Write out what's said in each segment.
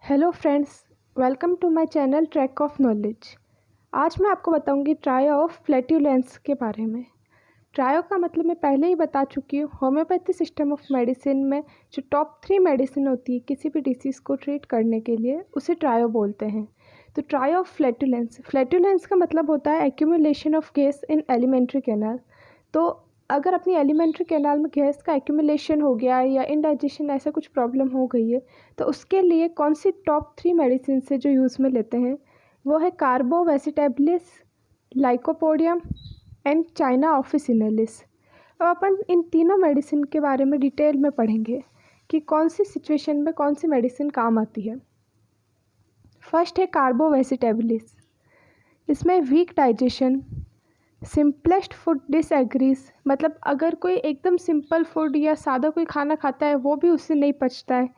Hello friends, welcome to my channel track of knowledge. आज मैं आपको बताऊंगी ट्रायो ऑफ फ्लैटुलेंस के बारे में। ट्रायो का मतलब मैं पहले ही बता चुकी हूँ। होम्योपैथी सिस्टम ऑफ मेडिसिन में जो टॉप 3 मेडिसिन होती है किसी भी डिसीज़ को ट्रीट करने के लिए, उसे ट्रायो बोलते हैं। तो ट्रायो ऑफ फ्लैटुलेंस, फ्लैटुलेंस का मतलब होता है accumulation of gas in alimentary canal. तो अगर अपनी एलिमेंट्री कैनाल में गैस का एक्यूमुलेशन हो गया या इनडाइजेशन ऐसा कुछ प्रॉब्लम हो गई है, तो उसके लिए कौन सी टॉप 3 मेडिसिन से जो यूज़ में लेते हैं वो है कार्बोवेसिटेबलिस, लाइकोपोडियम एंड चाइना ऑफिसिनेलिस। अब अपन इन तीनों मेडिसिन के बारे में डिटेल में पढ़ेंगे कि कौन सी सिचुएशन में कौन सी मेडिसिन काम आती है। फर्स्ट है कार्बोवेसिटेबलिस। इसमें weak digestion, simplest food disagrees, मतलब अगर कोई एकदम सिंपल फूड या सादा कोई खाना खाता है वो भी उससे नहीं पचता है।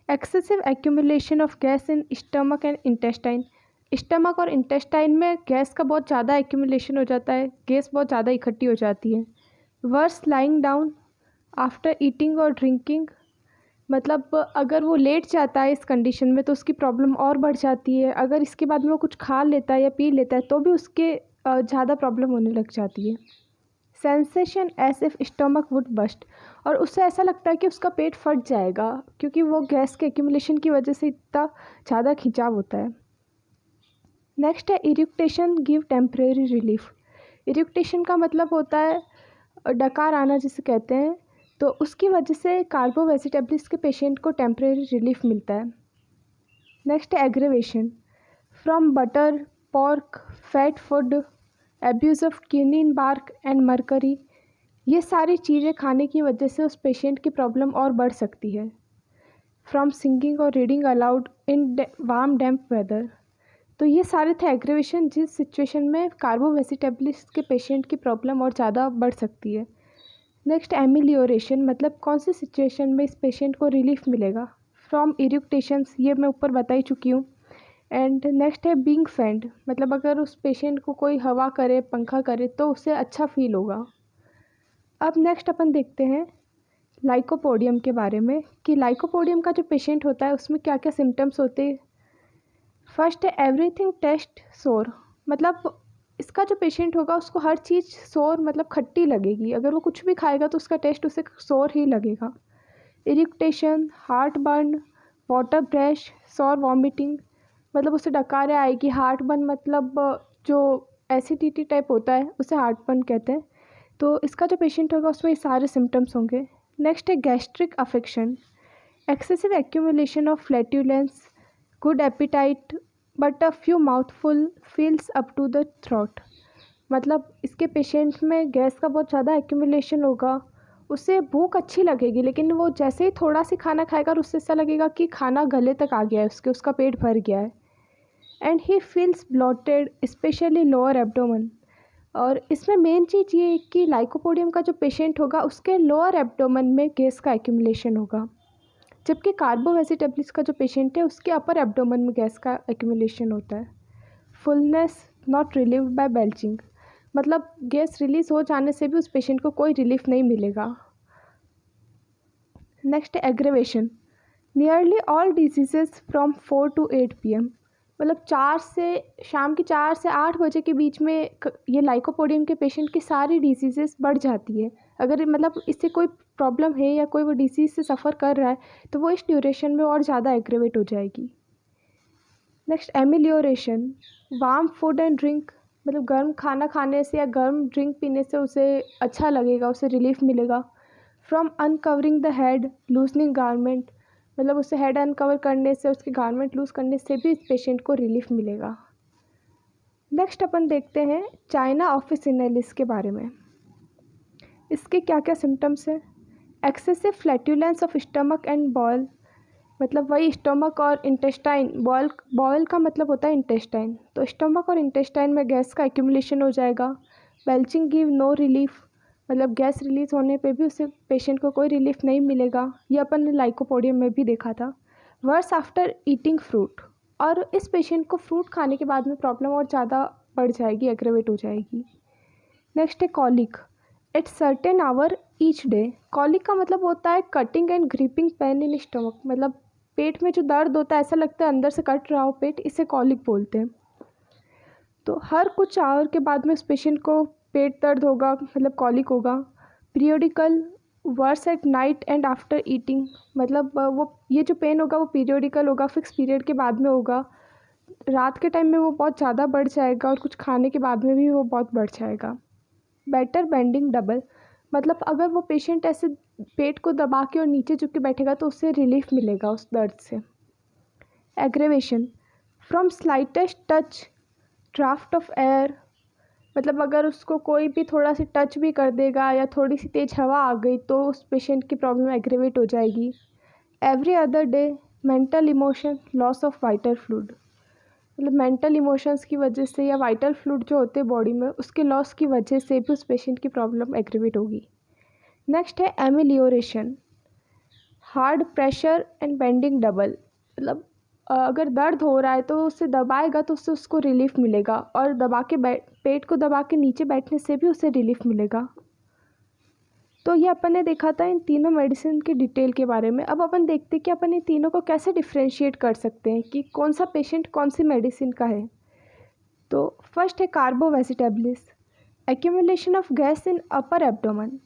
Excessive accumulation of gas in stomach and intestine, stomach और इंटेस्टाइन में गैस का बहुत ज़्यादा एक्यूमुलेशन हो जाता है, गैस बहुत ज़्यादा इकट्ठी हो जाती है। Worse lying down after eating और ड्रिंकिंग, मतलब अगर वो लेट जाता है इस कंडीशन में तो उसकी प्रॉब्लम और बढ़ जाती है। अगर इसके बाद में वो कुछ खा लेता है या पी लेता है तो भी उसके ज़्यादा प्रॉब्लम होने लग जाती है। Sensation as if stomach would burst, और उससे ऐसा लगता है कि उसका पेट फट जाएगा क्योंकि वो गैस के एक्यूमुलेशन की वजह से इतना ज़्यादा खिंचाव होता है। नेक्स्ट है इरिक्टेशन गिव टेम्परेरी रिलीफ। इरिक्टेशन का मतलब होता है डकार आना जिसे कहते हैं, तो उसकी वजह से कार्बोवेसिटेबलिस के पेशेंट को टेम्परेरी रिलीफ मिलता है। नेक्स्ट है aggravation from butter, pork, fat food, abuse of quinine bark and mercury. ये सारी चीज़ें खाने की वजह से उस पेशेंट की प्रॉब्लम और बढ़ सकती है। फ्रॉम सिंगिंग और reading aloud in warm damp weather, तो ये सारे थे एग्रेवेशन जिस सिचुएशन में कार्बोवेसिटेबलिस के पेशेंट की प्रॉब्लम और ज़्यादा बढ़ सकती है। नेक्स्ट एमिलियोरेशन, मतलब कौन सी सिचुएशन में इस पेशेंट को रिलीफ मिलेगा। फ्रॉम इरिक्टेशंस, ये मैं ऊपर बता ही चुकी हूँ। एंड नेक्स्ट है बीइंग फैंड, मतलब अगर उस पेशेंट को कोई हवा करे, पंखा करे तो उसे अच्छा फील होगा। अब नेक्स्ट अपन देखते हैं लाइकोपोडियम के बारे में कि लाइकोपोडियम का जो पेशेंट होता है उसमें क्या क्या सिम्टम्स होते हैं। फर्स्ट है एवरीथिंग टेस्ट सोर, मतलब इसका जो पेशेंट होगा उसको हर चीज़ सोर मतलब खट्टी लगेगी। अगर वो कुछ भी खाएगा तो उसका टेस्ट उसे सोर ही लगेगा। इरिक्टेशन, हार्ट बर्न, वाटर ब्रेश, सोर वॉमिटिंग, मतलब उसे डकारें आएगी। हार्ट बर्न मतलब जो एसिडिटी टाइप होता है उसे हार्ट बर्न कहते हैं। तो इसका जो पेशेंट होगा उसमें ये सारे सिम्टम्स होंगे। नेक्स्ट है gastric affection, excessive accumulation of flatulence, good appetite but a few mouthful feels up to the throat, मतलब इसके पेशेंट में गैस का बहुत ज़्यादा एक्यूमुलेशन होगा। उसे भूख अच्छी लगेगी लेकिन वो जैसे ही थोड़ा सी खाना खाएगा और उससे ऐसा लगेगा कि खाना गले तक आ गया है उसका पेट भर गया है। And he feels blotted specially lower abdomen, और इसमें मेन चीज़ ये है कि लाइकोपोडियम का जो पेशेंट होगा उसके लोअर एब्डोमन में गैस का एक्यूमुलेशन होगा, जबकि कार्बोवेसिटेबलिस का जो पेशेंट है उसके अपर एब्डोमन में गैस का एक्यूमुलेशन होता है। Fullness not relieved by belching, मतलब गैस रिलीज हो जाने से भी उस पेशेंट को कोई रिलीफ नहीं मिलेगा। Next aggravation, nearly all diseases from 4 to 8 PM, मतलब शाम की 4 से 8 बजे के बीच में ये लाइकोपोडियम के पेशेंट की सारी डिजीजेस बढ़ जाती है। अगर मतलब इससे कोई प्रॉब्लम है या कोई वो डिसीज़ से सफ़र कर रहा है तो वो इस ड्यूरेशन में और ज़्यादा एग्रेवेट हो जाएगी। Next amelioration, warm food and drink, मतलब गर्म खाना खाने से या गर्म ड्रिंक पीने से उसे अच्छा लगेगा, उसे रिलीफ मिलेगा। From uncovering the head, loosening garment, मतलब उसे हेड अनकवर करने से, उसके गारमेंट लूज़ करने से भी इस पेशेंट को रिलीफ मिलेगा। नेक्स्ट अपन देखते हैं चाइना ऑफिसिनेलिस के बारे में। इसके क्या क्या सिम्टम्स हैं। Excessive flatulence of stomach and bowel, मतलब वही स्टमक और इंटेस्टाइन, बॉयल का मतलब होता है इंटेस्टाइन, तो स्टमक और इंटेस्टाइन में गैस का एक्यूमुलेशन हो जाएगा। बेल्चिंग गिव नो रिलीफ, मतलब गैस रिलीज होने पे भी उसे पेशेंट को कोई रिलीफ नहीं मिलेगा। ये अपन ने लाइकोपोडियम में भी देखा था। वर्स आफ्टर ईटिंग फ्रूट, और इस पेशेंट को फ्रूट खाने के बाद में प्रॉब्लम और ज़्यादा बढ़ जाएगी, एग्रेवेट हो जाएगी। नेक्स्ट है colic at certain hour each day. Colic का मतलब होता है cutting and gripping pain in stomach, मतलब पेट में जो दर्द होता है, ऐसा लगता है अंदर से कट रहा हो पेट, इसे कॉलिक बोलते हैं। तो हर कुछ आवर के बाद में उस पेशेंट को पेट दर्द होगा, मतलब कॉलिक होगा। Periodical, worse at night and after eating, मतलब वो ये जो पेन होगा वो पीरियोडिकल होगा, फिक्स पीरियड के बाद में होगा। रात के टाइम में वो बहुत ज़्यादा बढ़ जाएगा और कुछ खाने के बाद में भी वो बहुत बढ़ जाएगा। बेटर बेंडिंग डबल, मतलब अगर वो पेशेंट ऐसे पेट को दबा के और नीचे झुक के बैठेगा तो उससे रिलीफ मिलेगा उस दर्द से। Aggravation, from slightest touch draft of air, मतलब अगर उसको कोई भी थोड़ा सा टच भी कर देगा या थोड़ी सी तेज़ हवा आ गई तो उस पेशेंट की प्रॉब्लम एग्रेवेट हो जाएगी। Every other day, mental emotion, loss of vital fluid, मतलब मेंटल इमोशंस की वजह से या वाइटल फ्लूइड जो होते हैं बॉडी में उसके लॉस की वजह से भी उस पेशेंट की प्रॉब्लम एग्रेवेट होगी। नेक्स्ट है amelioration, hard pressure and bending double, मतलब अगर दर्द हो रहा है तो उससे दबाएगा तो उससे उसको रिलीफ मिलेगा, और दबा के पेट को दबा के नीचे बैठने से भी उसे रिलीफ मिलेगा। तो ये अपन ने देखा था इन तीनों मेडिसिन के डिटेल के बारे में। अब अपन देखते हैं कि अपन इन तीनों को कैसे डिफ्रेंशिएट कर सकते हैं कि कौन सा पेशेंट कौन सी मेडिसिन का है। तो फर्स्ट है carbo vegetabilis, accumulation of gas in upper abdomen.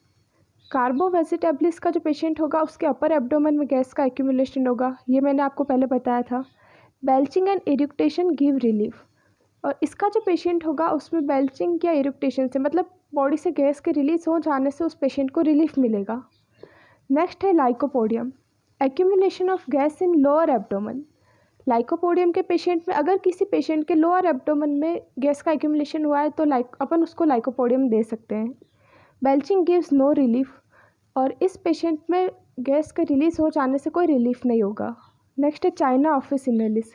Carbo vegetabilis का जो पेशेंट होगा उसके अपर एब्डोमेन में गैस का एक्यूमुलेशन होगा, ये मैंने आपको पहले बताया था। Belching and irritation give relief, और इसका जो पेशेंट होगा उसमें बेल्चिंग या इरिटेशन से, मतलब बॉडी से गैस के रिलीज हो जाने से उस पेशेंट को रिलीफ मिलेगा। नेक्स्ट है lycopodium, accumulation of gas in lower abdomen. Lycopodium के पेशेंट में अगर किसी पेशेंट के लोअर एब्डोमेन में गैस का एक्यूमुलेशन हुआ है तो अपन उसको लाइकोपोडियम दे सकते हैं। बेल्चिंग गिव्स नो रिलीफ, और इस पेशेंट में गैस का रिलीज हो जाने से कोई रिलीफ नहीं होगा। नेक्स्ट है China officinalis,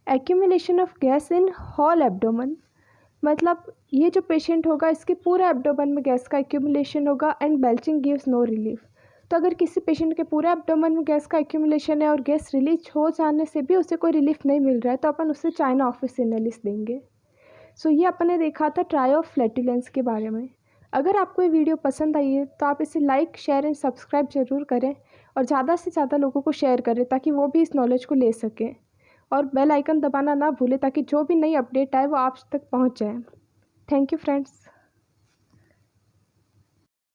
accumulation of gas in whole abdomen, मतलब ये जो पेशेंट होगा इसके पूरे एब्डोमेन में गैस का एक्यूमुलेशन होगा and belching gives no relief. तो अगर किसी पेशेंट के पूरे एब्डोमेन में गैस का एक्यूमुलेशन है और गैस रिलीज हो जाने से भी उसे कोई रिलीफ नहीं मिल रहा है तो अपन उसे चाइना ऑफिसिनालिस देंगे। सो ये अपन ने देखा था ट्राई ऑफ फ्लैटुलेंस के बारे में। अगर आपको ये वीडियो पसंद आई है तो आप इसे लाइक, शेयर एंड सब्सक्राइब ज़रूर करें और ज़्यादा से ज़्यादा लोगों को शेयर करें ताकि वो भी इस नॉलेज को ले सकें, और बेल आइकन दबाना ना भूलें ताकि जो भी नई अपडेट आए वो आप तक पहुंच जाए। Thank you friends.